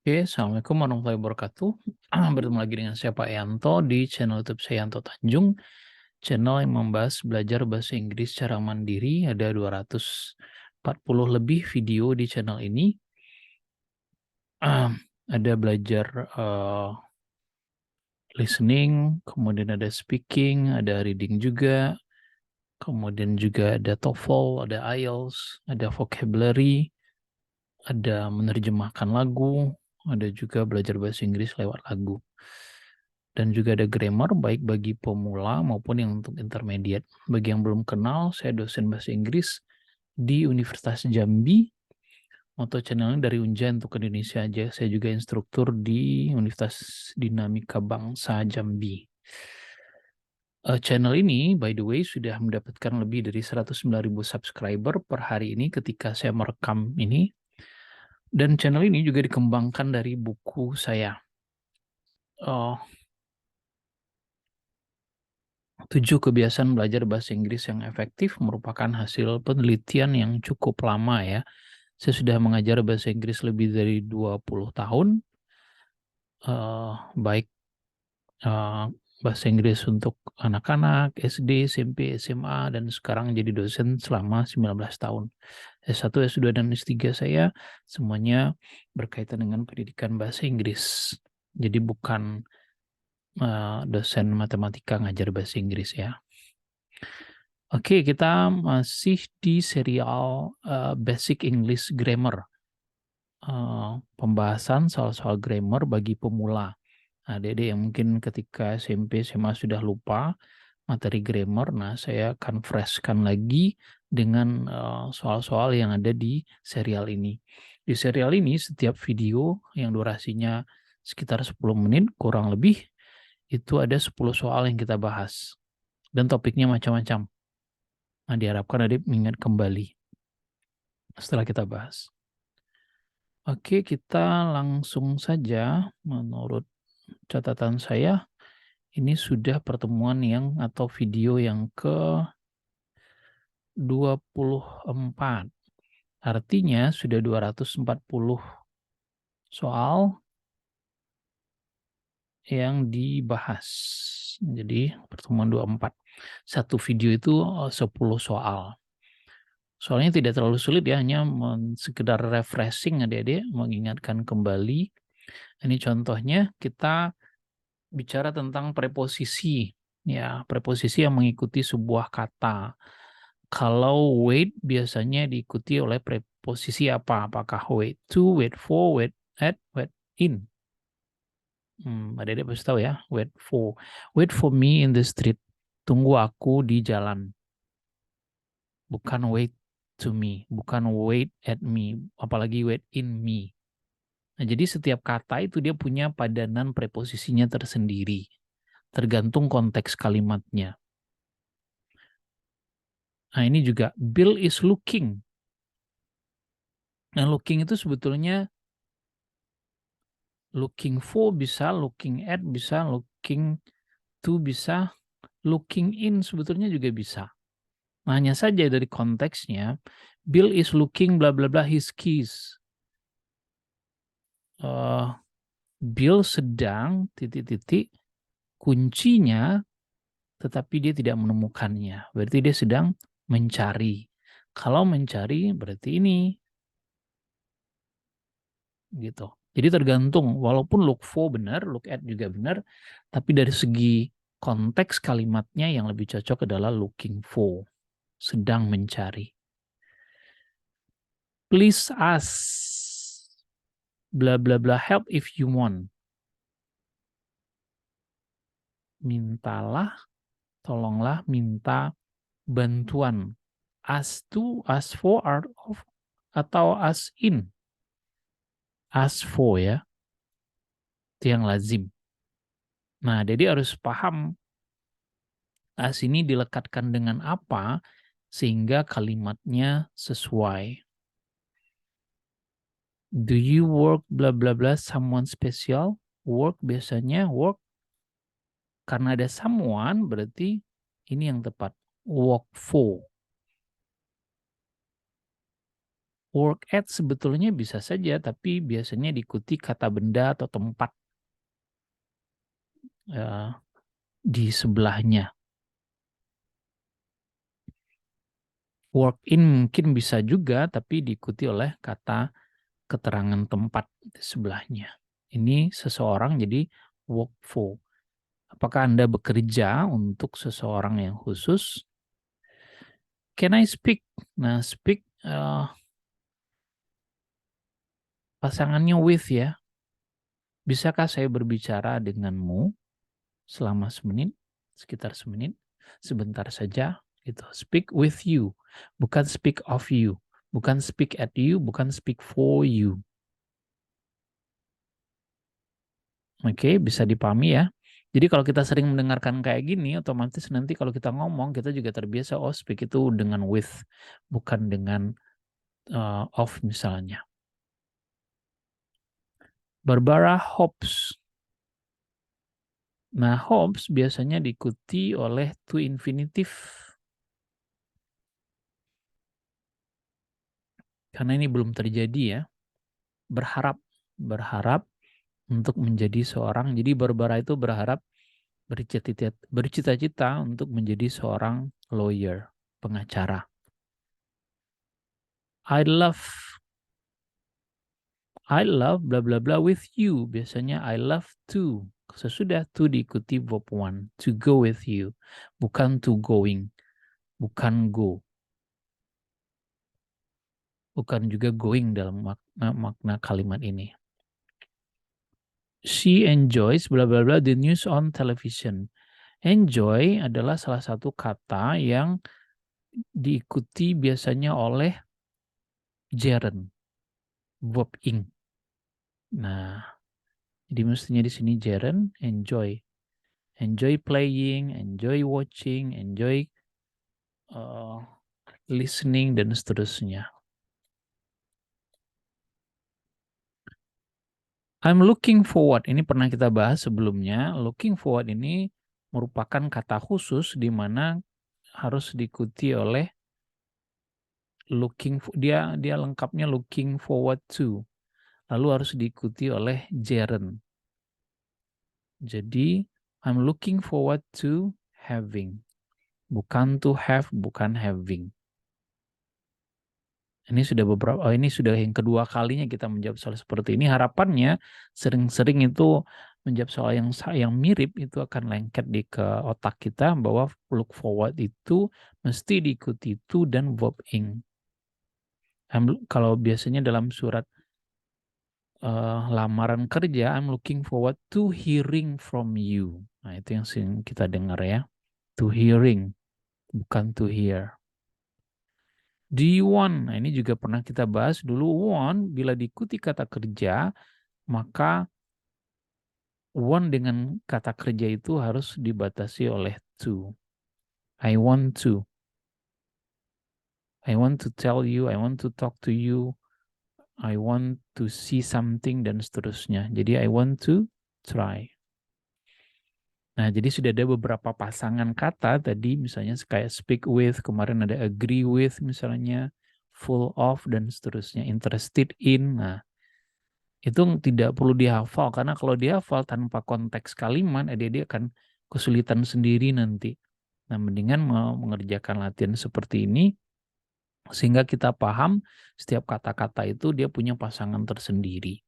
Oke, Assalamualaikum warahmatullahi wabarakatuh. Bertemu lagi dengan saya Pak Yanto di channel YouTube saya Yanto Tanjung, channel yang membahas belajar bahasa Inggris secara mandiri. Ada 240 lebih video di channel ini. Ada belajar listening, kemudian ada speaking, ada reading juga, kemudian juga ada TOEFL, ada IELTS, ada vocabulary, ada menerjemahkan lagu, ada juga belajar bahasa Inggris lewat lagu. Dan juga ada grammar baik bagi pemula maupun yang untuk intermediate. Bagi yang belum kenal, saya dosen bahasa Inggris di Universitas Jambi. Moto channelnya dari Unja untuk Indonesia aja. Saya juga instruktur di Universitas Dinamika Bangsa Jambi. Channel ini, by the way, sudah mendapatkan lebih dari 109.000 subscriber per hari ini ketika saya merekam ini. Dan channel ini juga dikembangkan dari buku saya. 7 kebiasaan belajar bahasa Inggris yang efektif merupakan hasil penelitian yang cukup lama ya. Saya sudah mengajar bahasa Inggris lebih dari 20 tahun, baik bahasa Inggris untuk anak-anak, SD, SMP, SMA, dan sekarang jadi dosen selama 19 tahun. S1, S2, dan S3 saya semuanya berkaitan dengan pendidikan bahasa Inggris. Jadi bukan dosen matematika ngajar bahasa Inggris ya. Oke, kita masih di serial Basic English Grammar. Pembahasan soal-soal grammar bagi pemula. Adik-adik yang mungkin ketika SMP, SMA sudah lupa materi grammar, nah saya akan freshkan lagi dengan soal-soal yang ada di serial ini. Di serial ini setiap video yang durasinya sekitar 10 menit kurang lebih, itu ada 10 soal yang kita bahas. Dan topiknya macam-macam. Nah, diharapkan adik mengingat kembali setelah kita bahas. Oke, kita langsung saja. Menurut catatan saya, ini sudah pertemuan yang atau video yang ke-24. Artinya sudah 240 soal yang dibahas. Jadi pertemuan 24. Satu video itu 10 soal. Soalnya tidak terlalu sulit ya, hanya sekedar refreshing adik-adik, mengingatkan kembali. Ini contohnya kita bicara tentang preposisi. Ya, preposisi yang mengikuti sebuah kata. Kalau wait biasanya diikuti oleh preposisi apa? Apakah wait to, wait for, wait at, wait in? Adik-adik pasti tahu ya, wait for. Wait for me in the street. Tunggu aku di jalan. Bukan wait to me, bukan wait at me, apalagi wait in me. Nah, jadi setiap kata itu dia punya padanan preposisinya tersendiri, tergantung konteks kalimatnya. Nah, ini juga Bill is looking. Nah, looking itu sebetulnya looking for bisa, looking at bisa, looking to bisa, looking in sebetulnya juga bisa. Nah, hanya saja dari konteksnya, Bill is looking bla bla bla his keys. Bill sedang titik-titik kuncinya, tetapi dia tidak menemukannya. Berarti dia sedang mencari. Kalau mencari berarti ini. Gitu. Jadi tergantung, walaupun look for benar, look at juga benar, tapi dari segi konteks kalimatnya yang lebih cocok adalah looking for, sedang mencari. Please ask, bla bla bla, help if you want. Mintalah, tolonglah, minta bantuan. Ask to, ask for, atau ask in. Ask for ya, itu yang lazim. Nah, jadi harus paham ask ini dilekatkan dengan apa sehingga kalimatnya sesuai. Do you work bla bla bla someone special? Work biasanya work karena ada someone berarti ini yang tepat. Work for. Work at sebetulnya bisa saja, tapi biasanya diikuti kata benda atau tempat di sebelahnya. Work in mungkin bisa juga, tapi diikuti oleh kata keterangan tempat di sebelahnya. Ini seseorang jadi work for. Apakah Anda bekerja untuk seseorang yang khusus? Can I speak? Nah, speak pasangannya with ya. Bisakah saya berbicara denganmu selama sekitar semenit, sebentar saja gitu. Speak with you, bukan speak of you, bukan speak at you, bukan speak for you. Oke, bisa dipahami ya. Jadi kalau kita sering mendengarkan kayak gini, otomatis nanti kalau kita ngomong, kita juga terbiasa, oh speak itu dengan with, bukan dengan of misalnya. Barbara hopes. Nah, hopes biasanya diikuti oleh to infinitive. Karena ini belum terjadi ya. Berharap untuk menjadi seorang. Jadi Barbara itu berharap bercita-cita untuk menjadi seorang lawyer, pengacara. I love bla bla bla with you. Biasanya I love to. Sesudah to diikuti verb one, to go with you, bukan to going, bukan go, bukan juga going dalam makna kalimat ini. She enjoys bla bla bla the news on television. Enjoy adalah salah satu kata yang diikuti biasanya oleh gerund, verb ing. Nah, jadi mestinya di sini gerund enjoy. Enjoy playing, enjoy watching, enjoy listening, dan seterusnya. I'm looking forward. Ini pernah kita bahas sebelumnya. Looking forward ini merupakan kata khusus di mana harus diikuti oleh dia lengkapnya looking forward to. Lalu harus diikuti oleh gerund. Jadi I'm looking forward to having. Bukan to have, bukan having. Ini sudah yang kedua kalinya kita menjawab soal seperti ini. Harapannya sering-sering itu menjawab soal yang mirip itu akan lengket ke otak kita bahwa look forward itu mesti diikuti to dan verb ing. Kalau biasanya dalam surat lamaran kerja, I'm looking forward to hearing from you. Nah, itu yang sering kita dengar ya. To hearing, bukan to hear. Do you want? Nah, ini juga pernah kita bahas dulu. Want, bila diikuti kata kerja, maka want dengan kata kerja itu harus dibatasi oleh to. I want to. I want to tell you, I want to talk to you, I want to see something, dan seterusnya. Jadi I want to try. Nah, jadi sudah ada beberapa pasangan kata tadi, misalnya kayak speak with, kemarin ada agree with misalnya, full of, dan seterusnya, interested in. Nah, itu tidak perlu dihafal, karena kalau dihafal tanpa konteks kalimat, dia akan kesulitan sendiri nanti. Nah, mendingan mengerjakan latihan seperti ini, sehingga kita paham setiap kata-kata itu dia punya pasangan tersendiri.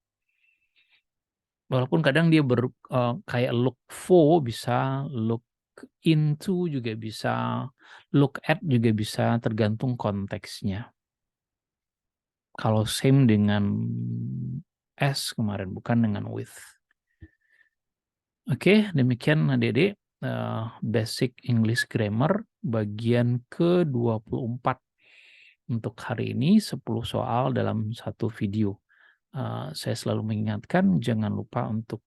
Walaupun kadang dia kayak look for bisa, look into juga bisa, look at juga bisa, tergantung konteksnya. Kalau same dengan as kemarin, bukan dengan with. Oke, demikian adik-adik basic English grammar bagian ke-24 untuk hari ini, 10 soal dalam satu video. Saya selalu mengingatkan jangan lupa untuk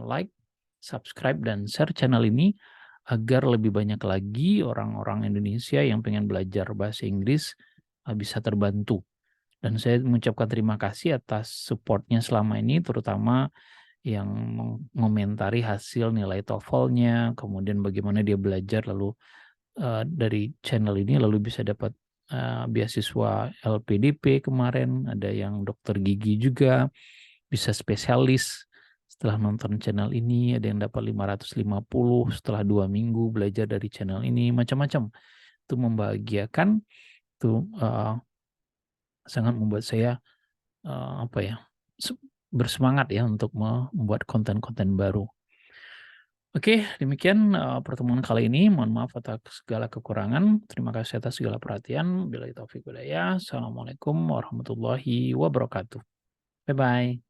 like, subscribe, dan share channel ini agar lebih banyak lagi orang-orang Indonesia yang pengen belajar bahasa Inggris bisa terbantu. Dan saya mengucapkan terima kasih atas supportnya selama ini, terutama yang mengomentari hasil nilai TOEFL-nya, kemudian bagaimana dia belajar lalu dari channel ini lalu bisa dapat beasiswa LPDP kemarin, ada yang dokter gigi juga, bisa spesialis setelah nonton channel ini, ada yang dapat 550 setelah 2 minggu belajar dari channel ini, macam-macam. Itu membahagiakan, itu sangat membuat saya bersemangat ya untuk membuat konten-konten baru. Oke, demikian pertemuan kali ini. Mohon maaf atas segala kekurangan. Terima kasih atas segala perhatian. Billahi taufiq wal hidayah. Assalamualaikum warahmatullahi wabarakatuh. Bye-bye.